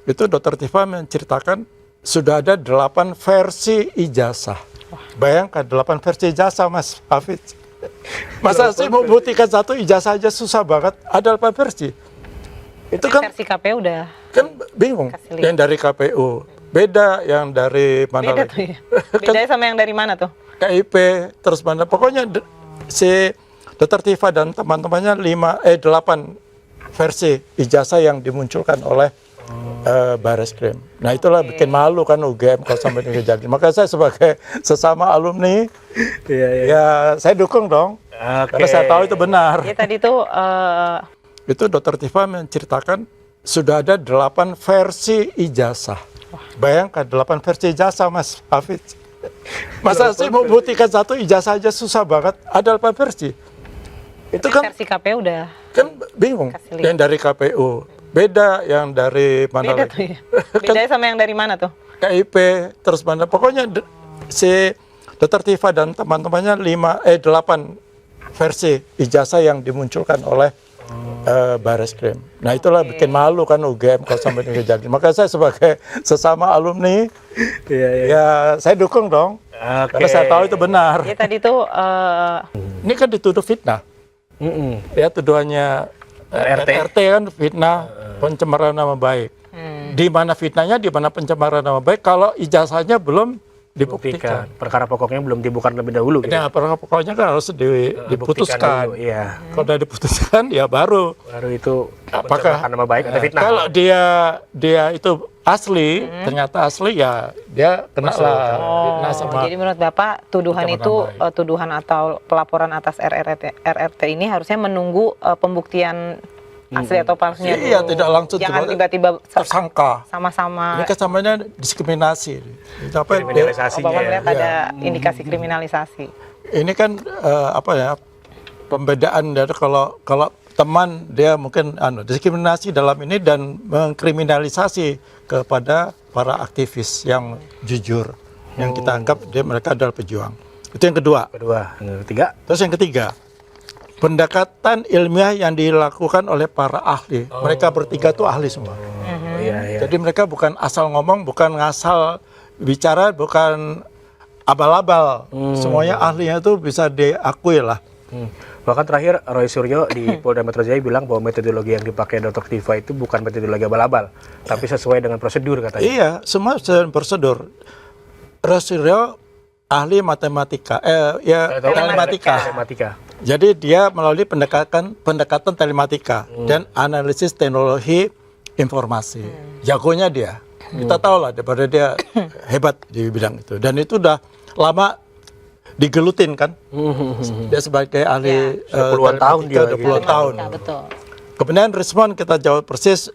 Itu Dr. Tifa menceritakan sudah ada 8 versi ijazah. Bayangkan 8 versi ijazah, Mas Hafid. Masa sih mau buktikan satu ijazah aja susah banget, ada 8 versi. Itu kan versi KPU udah kan bingung. Yang dari KPU beda, yang dari mana beda lagi? tuh ya. Bedanya sama yang dari mana tuh? KIP, terus mana? Pokoknya si Dr. Tifa dan teman-temannya 8 versi ijazah yang dimunculkan oleh Bareskrim. Nah itulah bikin malu kan UGM kalau sampai ini kejadian. Maka saya sebagai sesama alumni, ya saya dukung dong. Karena saya tahu itu benar. Ya tadi tuh Itu Dr. Tifa menceritakan sudah ada 8 versi ijazah. Bayangkan 8 versi ijazah, Mas Hafid. Masa sih mau buktikan satu ijazah aja susah banget, ada 8 versi. Itu kan versi KPU udah kan bingung. Yang dari KPU beda, yang dari mana beda lagi? tuh ya. Bedanya sama yang dari mana tuh? KIP, terus mana? Pokoknya si Dr. Tifa dan teman-temannya 8 versi ijazah yang dimunculkan oleh Bareskrim. Nah itulah bikin malu kan UGM kalau sampai ini kejadian. Maka saya sebagai sesama alumni, ya saya dukung dong. Karena saya tahu itu benar. Ya tadi tuh Ini kan dituduh fitnah. Ya tuduhannya RT kan fitnah, pencemaran nama baik. Di mana fitnahnya, di mana pencemaran nama baik kalau ijazahnya belum dibuktikan. Perkara pokoknya belum dibuka lebih dahulu. Nah, perkara pokoknya kan harus diputuskan. Dulu, iya. Kalau udah diputuskan ya baru Itu apakah nama baik atau fitnah. Kalau dia itu asli, ternyata asli ya dia kena lah fitnah sama. jadi menurut Bapak tuduhan itu tuduhan atau pelaporan atas RRT ini harusnya menunggu pembuktian asli atau palsunya dulu. Iya, tidak langsung jangan tiba-tiba tersangka. Sama-sama. Ini kan samanya diskriminasi. Kriminalisasinya. Bapak melihat ada indikasi kriminalisasi. Ini kan pembedaan dari kalau teman dia mungkin diskriminasi dalam ini dan mengkriminalisasi kepada para aktivis yang jujur, yang kita anggap mereka adalah pejuang. Itu yang kedua. Yang ketiga. Terus yang ketiga, pendekatan ilmiah yang dilakukan oleh para ahli. Mereka bertiga itu ahli semua. Jadi mereka bukan asal ngomong, bukan ngasal bicara, bukan abal-abal. Semuanya ahlinya itu bisa diakui lah. Bahkan terakhir Roy Suryo di Polda Metro Jaya bilang bahwa metodologi yang dipakai Dr. Tifa itu bukan metodologi abal-abal, tapi sesuai dengan prosedur katanya. Iya, semua sesuai prosedur. Roy Suryo ahli matematika, telematika. Jadi dia melalui pendekatan telematika dan analisis teknologi informasi. Jagonya dia. Kita tahu lah daripada dia hebat di bidang itu. Dan itu udah lama digelutin kan. Dia sebagai ahli 20-an tahun dia. 20 tahun. Betul. Kemudian Rismon kita jawab persis,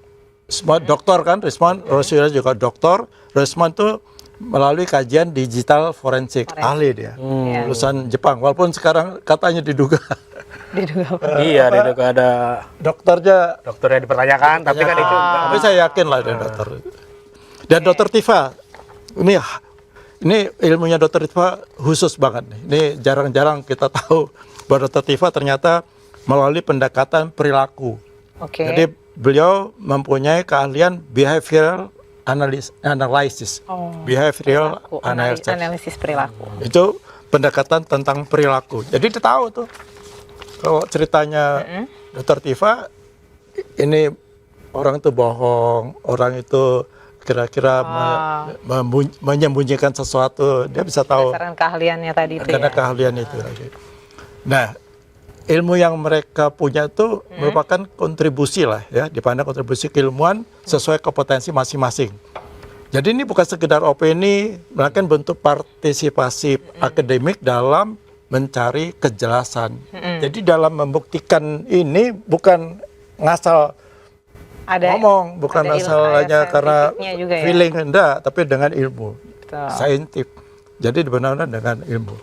semua doktor kan, Rismon, Rosyura juga doktor. Rismon itu melalui kajian digital forensik, ahli dia, lulusan Jepang. Walaupun sekarang katanya diduga diduga ada dokternya dipertanyakan, tapi kan itu. Tapi saya yakin lah ada dokter. Dan Dr. Tifa, ini ilmunya Dr. Tifa khusus banget nih. Ini jarang-jarang kita tahu bahwa Dr. Tifa ternyata melalui pendekatan perilaku. Jadi beliau mempunyai keahlian behavioral analysis, behavioral analisis perilaku. Itu pendekatan tentang perilaku. Jadi dia tahu tuh kalau ceritanya Dr. Tifa, ini orang itu bohong, orang itu kira-kira menyembunyikan sesuatu, dia bisa tahu. Berdasarkan keahliannya tadi itu. Karena keahlian itu lagi. Nah, ilmu yang mereka punya itu merupakan kontribusi lah ya, dipandang kontribusi keilmuan sesuai kompetensi masing-masing. Jadi ini bukan sekedar opini, melainkan bentuk partisipasi akademik dalam mencari kejelasan. Jadi dalam membuktikan ini bukan ngasal ngomong, bukan asalnya karena feeling, enggak, tapi dengan ilmu, saintifik. Jadi benar-benar dengan ilmu.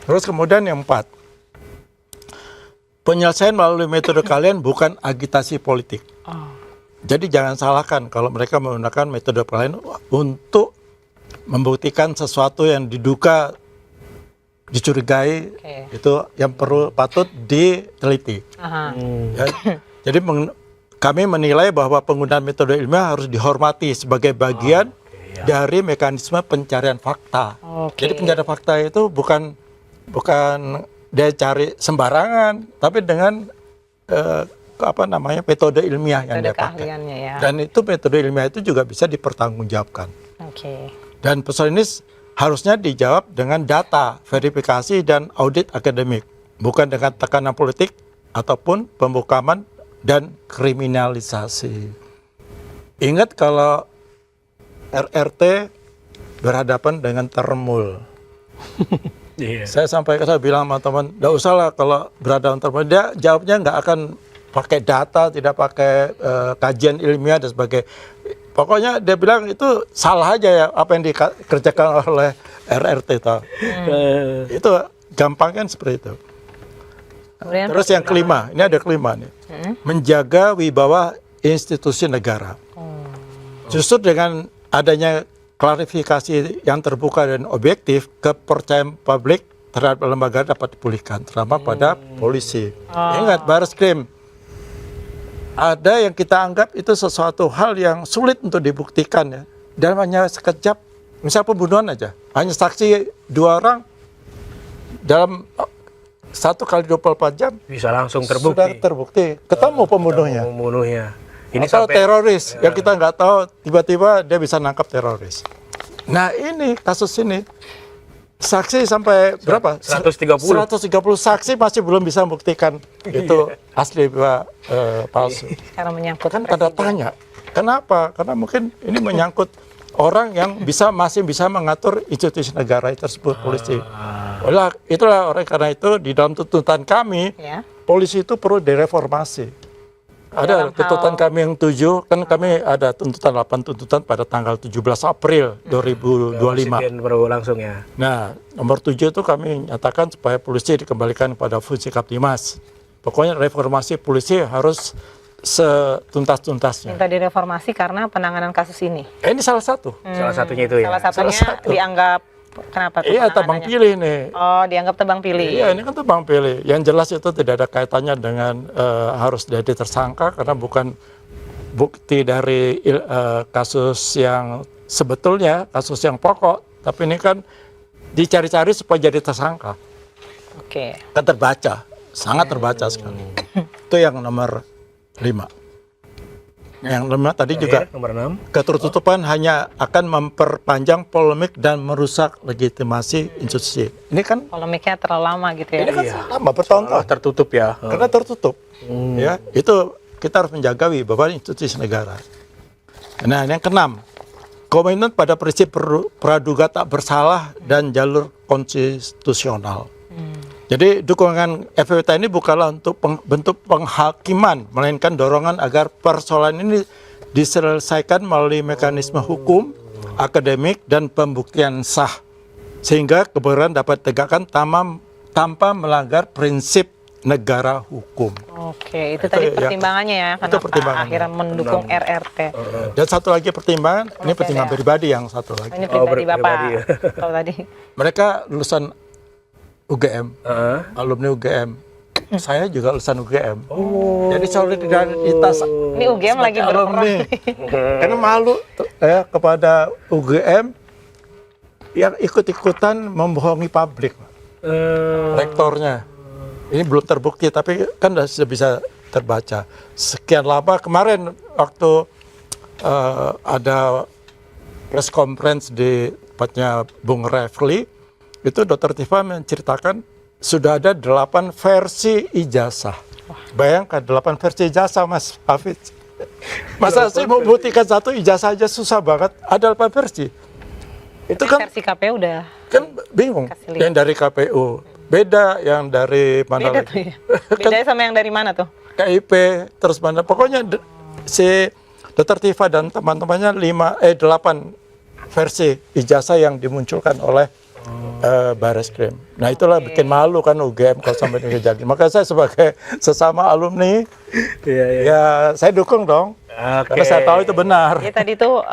Terus kemudian yang 4, penyelesaian melalui metode kalian bukan agitasi politik. Jadi jangan salahkan kalau mereka menggunakan metode kalian untuk membuktikan sesuatu yang diduga, dicurigai, itu yang patut diteliti. Ya, jadi kami menilai bahwa penggunaan metode ilmiah harus dihormati sebagai bagian dari mekanisme pencarian fakta. Oke. Jadi pencarian fakta itu bukan dia cari sembarangan, tapi dengan metode ilmiah yang Metode dia pakai. keahliannya ya. Dan itu metode ilmiah itu juga bisa dipertanggungjawabkan. Oke. Dan persoalan ini harusnya dijawab dengan data, verifikasi, dan audit akademik. Bukan dengan tekanan politik ataupun pembukaman dan kriminalisasi. Ingat kalau RRT berhadapan dengan termul. Iya. Saya bilang sama teman, nggak usah lah kalau berhadapan termul. Dia jawabnya nggak akan pakai data, tidak pakai kajian ilmiah dan sebagainya. Pokoknya dia bilang itu salah aja ya apa yang dikerjakan oleh RRT itu. Itu gampang kan seperti itu. Kemudian Terus yang kelima, ini ada kelima nih. Menjaga wibawa institusi negara. Justru dengan adanya klarifikasi yang terbuka dan objektif, kepercayaan publik terhadap lembaga dapat dipulihkan, terutama pada polisi. Ingat, Barreskrim, ada yang kita anggap itu sesuatu hal yang sulit untuk dibuktikan ya. Dan hanya sekejap, misal pembunuhan aja, hanya saksi 2 orang dalam 1 kali 24 jam Bisa langsung terbukti. sudah terbukti, ketemu pembunuhnya. Pembunuhnya. Ini Atau sampai teroris yang kita nggak tahu, tiba-tiba dia bisa nangkap teroris. Nah ini kasus ini saksi sampai berapa? 130. 130 saksi masih belum bisa membuktikan itu asli Pak, palsu. karena menyangkut Kan tanda tanya. Kenapa? Karena mungkin ini menyangkut orang yang masih bisa mengatur institusi negara tersebut, polisi. Itulah karena itu di dalam tuntutan kami, ya. polisi itu perlu direformasi. Ada Dalam tuntutan hal- kami yang 7, kan kami ada tuntutan 8 tuntutan pada tanggal 17 April 2025. Presiden baru langsung ya. Nah, nomor 7 itu kami nyatakan supaya polisi dikembalikan pada fungsi Kaptimas. Pokoknya reformasi polisi harus setuntas-tuntasnya. Minta direformasi karena penanganan kasus ini. Ini salah satu. Salah satunya itu ya. Salah satunya Salah satu. dianggap kenapa tuh Iya, tebang penanganannya? pilih nih. Oh, dianggap tebang pilih. Iya, ini kan tebang pilih. Yang jelas itu tidak ada kaitannya dengan harus jadi tersangka karena bukan bukti dari kasus yang sebetulnya, kasus yang pokok. Tapi ini kan dicari-cari supaya jadi tersangka. Oke. Kan terbaca, sangat terbaca sekali. Itu yang nomor 5. Yang nomor tadi juga Nomor 6. ketertutupan hanya akan memperpanjang polemik dan merusak legitimasi institusi. Ini kan Polemiknya terlalu lama gitu ya. ini kan lama bertahun-tahun Tertutup ya. karena tertutup. Ya, itu kita harus menjaga wibawa institusi negara. Nah, yang keenam, komitmen pada prinsip praduga tak bersalah dan jalur konstitusional. Jadi dukungan FPWT ini bukanlah untuk bentuk penghakiman, melainkan dorongan agar persoalan ini diselesaikan melalui mekanisme hukum, akademik, dan pembuktian sah. Sehingga kebenaran dapat ditegakkan tanpa melanggar prinsip negara hukum. Oke, itu tadi ya. pertimbangannya ya, Itu kenapa pertimbangannya. akhirnya mendukung RRT. Dan satu lagi pertimbangan, ini Oke, pertimbangan ya. pribadi yang satu lagi. Ini pribadi Bapak. pribadi ya. Kalau tadi. Mereka lulusan UGM, alumni UGM. Saya juga lulusan UGM. Jadi solidaritas Ini UGM lagi sebagai berperang. alumni. Karena malu kepada UGM yang ikut-ikutan membohongi publik. Rektornya. Ini belum terbukti, tapi kan sudah bisa terbaca. Sekian lama kemarin waktu ada press conference di tempatnya Bung Refli, itu Dr. Tifa menceritakan sudah ada 8 versi ijazah. Bayangkan 8 versi ijazah, Mas Hafid. Masa sih mau buktikan satu ijazah aja susah banget, ada 8 versi. Itu kan Versi KPU udah kan bingung. Kasih lihat. Yang dari KPU beda, yang dari mana beda lagi? tuh ya. Bedanya sama yang dari mana tuh? KIP terus mana? Pokoknya si Dr. Tifa dan teman-temannya 8 versi ijazah yang dimunculkan oleh Barreskrim. Nah itulah bikin malu kan UGM kalau sampai ini kejadian. Maka saya sebagai sesama alumni, ya saya dukung dong. Karena saya tahu itu benar. Jadi tadi tuh